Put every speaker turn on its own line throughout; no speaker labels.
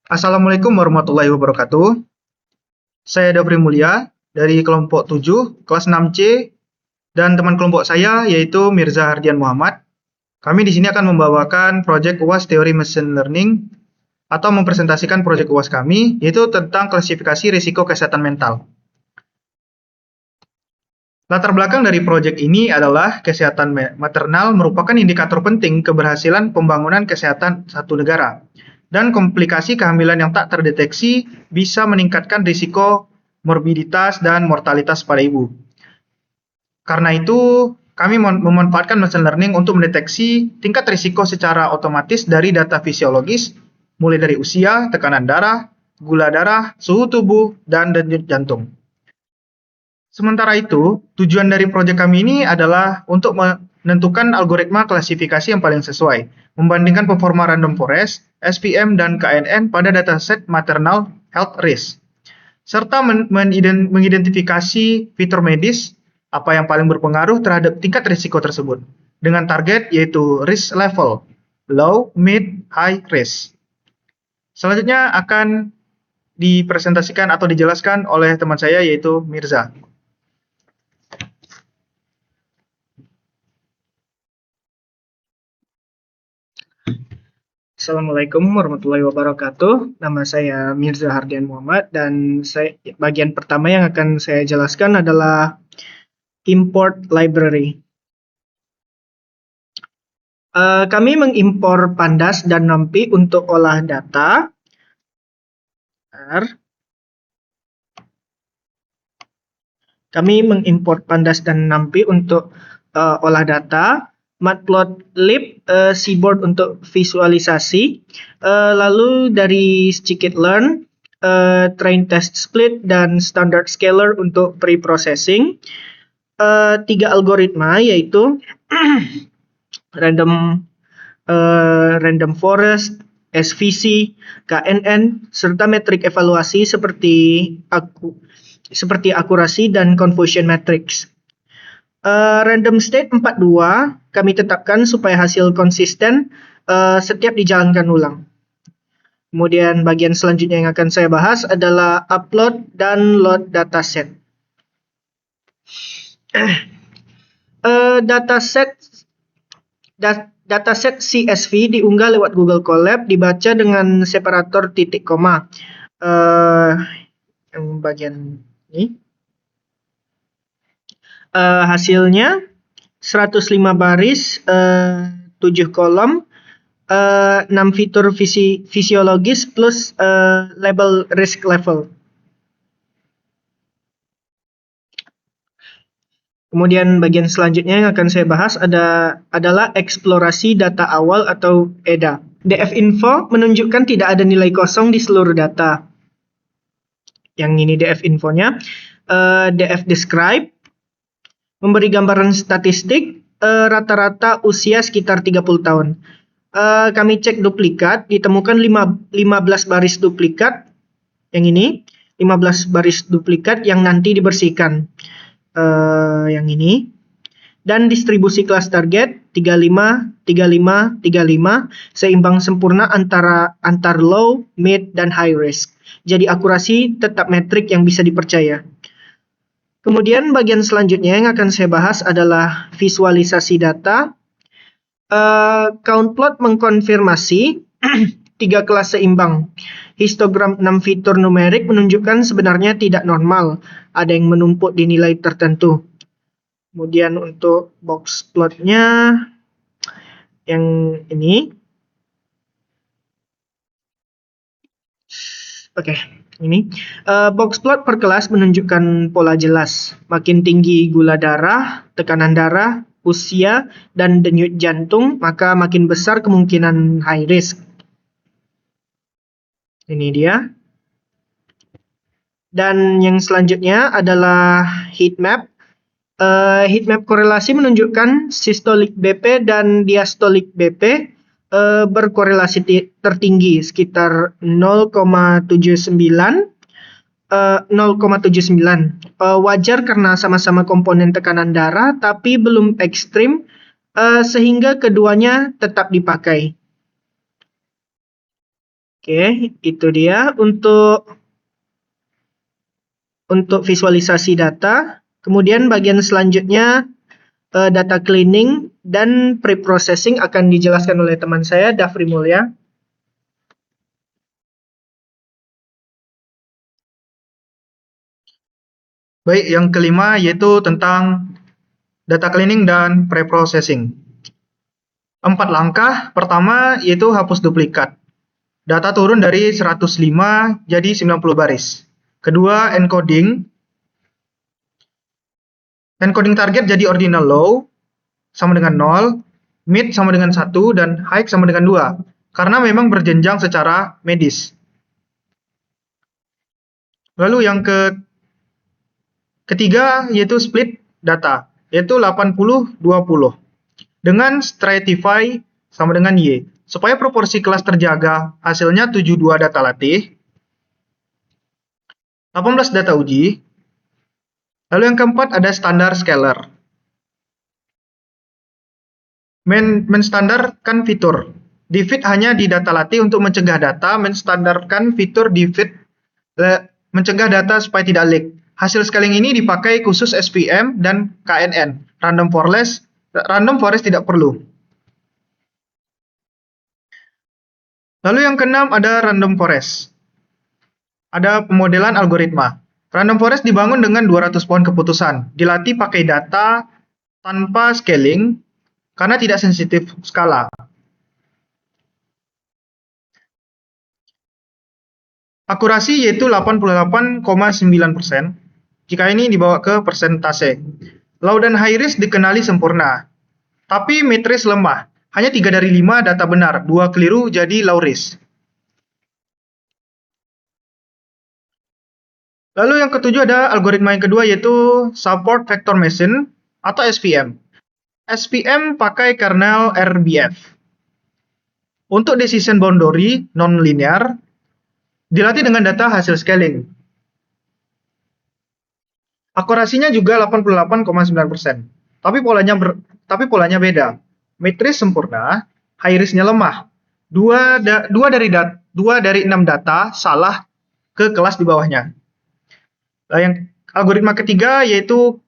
Assalamualaikum warahmatullahi wabarakatuh. Saya Dapri Mulia dari kelompok 7, kelas 6C, dan teman kelompok saya yaitu Mirza Hardian Muhammad. Kami di sini akan membawakan proyek UAS Teori Machine Learning atau mempresentasikan proyek UAS kami, yaitu tentang klasifikasi risiko kesehatan mental. Latar belakang dari proyek ini adalah kesehatan maternal merupakan indikator penting keberhasilan pembangunan kesehatan satu negara. Dan komplikasi kehamilan yang tak terdeteksi bisa meningkatkan risiko morbiditas dan mortalitas pada ibu. Karena itu, kami memanfaatkan machine learning untuk mendeteksi tingkat risiko secara otomatis dari data fisiologis, mulai dari usia, tekanan darah, gula darah, suhu tubuh, dan denyut jantung. Sementara itu, tujuan dari proyek kami ini adalah untuk menentukan algoritma klasifikasi yang paling sesuai, membandingkan performa random forest, SPM, dan KNN pada dataset maternal health risk, serta mengidentifikasi fitur medis apa yang paling berpengaruh terhadap tingkat risiko tersebut, dengan target yaitu risk level, low, mid, high risk. Selanjutnya akan dipresentasikan atau dijelaskan oleh teman saya yaitu Mirza. Assalamualaikum warahmatullahi wabarakatuh. Nama saya Mirza Hardian Muhammad dan bagian pertama yang akan saya jelaskan adalah import library. Kami mengimpor Pandas dan NumPy untuk olah data. Kami mengimport Pandas dan NumPy untuk olah data. Matplotlib, Seaborn untuk visualisasi, lalu dari scikit-learn, train test split, dan standard scaler untuk pre-processing. 3 algoritma yaitu random forest, SVC, KNN, serta metrik evaluasi seperti akurasi dan confusion matrix. Random state 42 kami tetapkan supaya hasil konsisten setiap dijalankan ulang. Kemudian bagian selanjutnya yang akan saya bahas adalah upload dan load dataset. Dataset CSV diunggah lewat Google Colab, dibaca dengan separator titik koma. Yang bagian ini. Hasilnya 105 baris, 7 kolom, 6 fitur fisiologis plus label risk level. Kemudian bagian selanjutnya yang akan saya bahas adalah eksplorasi data awal atau EDA. DF info menunjukkan tidak ada nilai kosong di seluruh data. Yang ini DF infonya. DF describe memberi gambaran statistik, rata-rata usia sekitar 30 tahun. Kami cek duplikat, ditemukan 15 baris duplikat. Yang ini 15 baris duplikat yang nanti dibersihkan. Yang ini. Dan distribusi kelas target 35, 35, 35 seimbang sempurna antar low, mid, dan high risk. Jadi akurasi tetap metrik yang bisa dipercaya. Kemudian bagian selanjutnya yang akan saya bahas adalah visualisasi data. Countplot mengkonfirmasi 3 kelas seimbang. Histogram 6 fitur numerik menunjukkan sebenarnya tidak normal, ada yang menumpuk di nilai tertentu. Kemudian untuk box plotnya yang ini. Oke. Ini box plot per kelas menunjukkan pola jelas. Makin tinggi gula darah, tekanan darah, usia, dan denyut jantung, maka makin besar kemungkinan high risk. Ini dia. Dan yang selanjutnya adalah heat map. Heat map korelasi menunjukkan systolic BP dan diastolic BP berkorelasi tertinggi sekitar 0,79. Wajar karena sama-sama komponen tekanan darah tapi belum ekstrim sehingga keduanya tetap dipakai.
Oke, itu dia untuk visualisasi data. Kemudian bagian selanjutnya data cleaning dan pre-processing akan dijelaskan oleh teman saya, Dafri Mulya.
Baik, yang kelima yaitu tentang data cleaning dan pre-processing. 4 langkah. Pertama yaitu hapus duplikat. Data turun dari 105 jadi 90 baris. Kedua, encoding. Encoding target jadi ordinal low sama dengan 0, mid sama dengan 1, dan high sama dengan 2. Karena memang berjenjang secara medis. Lalu yang ketiga yaitu split data, yaitu 80-20. Dengan stratify sama dengan Y. Supaya proporsi kelas terjaga, hasilnya 72 data latih, 18 data uji. Lalu yang keempat ada standar scaler. Menstandarkan fitur. Di-feed hanya di data latih untuk mencegah data, menstandarkan fitur di-feed mencegah data supaya tidak leak. Hasil scaling ini dipakai khusus SVM dan KNN. Random forest tidak perlu. Lalu yang keenam ada random forest. Ada pemodelan algoritma. Random forest dibangun dengan 200 pohon keputusan. Dilatih pakai data tanpa scaling karena tidak sensitif skala. Akurasi yaitu 88,9% jika ini dibawa ke persentase. Low dan high risk dikenali sempurna. Tapi matrice lemah. Hanya 3 dari 5 data benar, 2 keliru jadi low risk. Lalu yang ketujuh ada algoritma yang kedua yaitu Support Vector Machine atau SVM. SVM pakai kernel RBF. Untuk decision boundary non-linear, dilatih dengan data hasil scaling. Akurasinya juga 88,9%. Tapi polanya beda. Matrice sempurna, high risk-nya lemah. 2 dari 6 data salah ke kelas di bawahnya. Nah, yang algoritma ketiga yaitu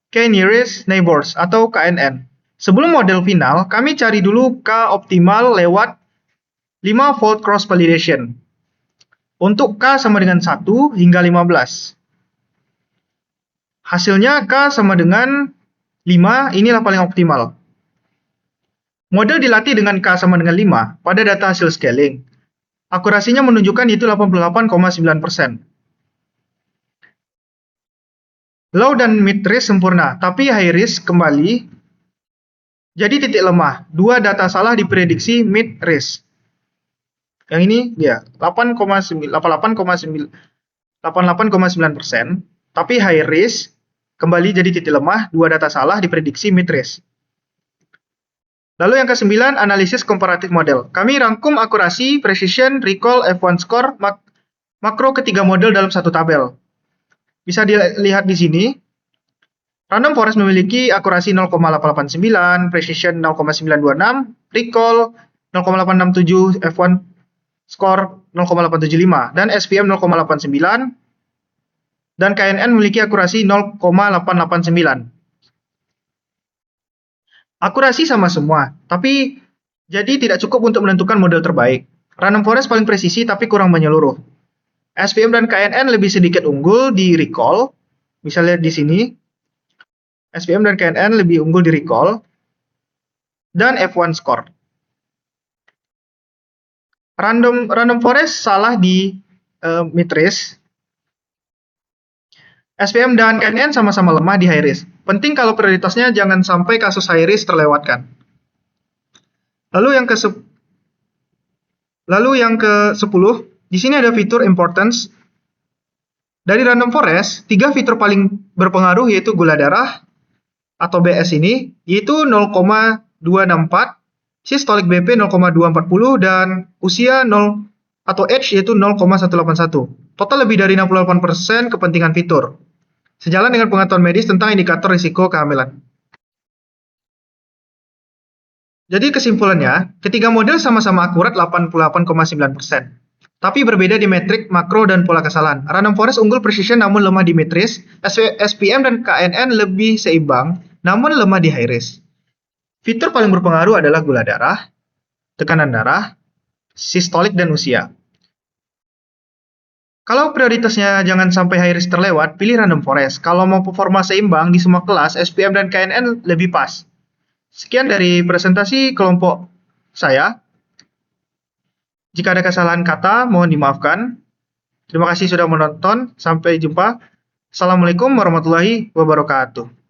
K-nearest neighbors atau KNN. Sebelum model final, kami cari dulu K optimal lewat 5 fold cross validation. Untuk K sama dengan 1 hingga 15. Hasilnya K sama dengan 5, inilah paling optimal. Model dilatih dengan K sama dengan 5 pada data hasil scaling. Akurasinya menunjukkan itu 88,9%. Low dan mid risk sempurna, tapi high risk kembali jadi titik lemah. 2 data salah diprediksi mid risk. Yang ini dia 88,9%, tapi high risk kembali jadi titik lemah. 2 data salah diprediksi mid risk. Lalu yang ke-9, analisis komparatif model. Kami rangkum akurasi, precision, recall, F1 score, makro ketiga model dalam satu tabel. Bisa dilihat di sini. Random forest memiliki akurasi 0,889, precision 0,926, recall 0,867, F1 score 0,875, dan SVM 0,89, dan KNN memiliki akurasi 0,889. Akurasi sama semua, tapi jadi tidak cukup untuk menentukan model terbaik. Random forest paling presisi tapi kurang menyeluruh. SVM dan KNN lebih sedikit unggul di recall. Bisa lihat di sini. SVM dan KNN lebih unggul di recall. Dan F1 score. Random forest salah di matrice. SVM dan KNN sama-sama lemah di high risk. Penting kalau prioritasnya jangan sampai kasus high risk terlewatkan. Lalu yang ke-10, di sini ada fitur importance. Dari random forest, 3 fitur paling berpengaruh yaitu gula darah atau BS ini, yaitu 0,264, systolic BP 0,240, dan usia 0 atau age yaitu 0,181. Total lebih dari 68% kepentingan fitur. Sejalan dengan pengetahuan medis tentang indikator risiko kehamilan. Jadi kesimpulannya, ketiga model sama-sama akurat 88,9%. tapi berbeda di metrik, makro, dan pola kesalahan. Random forest unggul precision namun lemah di mid risk, SPM dan KNN lebih seimbang namun lemah di high risk. Fitur paling berpengaruh adalah gula darah, tekanan darah, sistolik, dan usia. Kalau prioritasnya jangan sampai high risk terlewat, pilih random forest. Kalau mau performa seimbang di semua kelas, SPM dan KNN lebih pas. Sekian dari presentasi kelompok saya. Jika ada kesalahan kata, mohon dimaafkan. Terima kasih sudah menonton. Sampai jumpa. Assalamualaikum warahmatullahi wabarakatuh.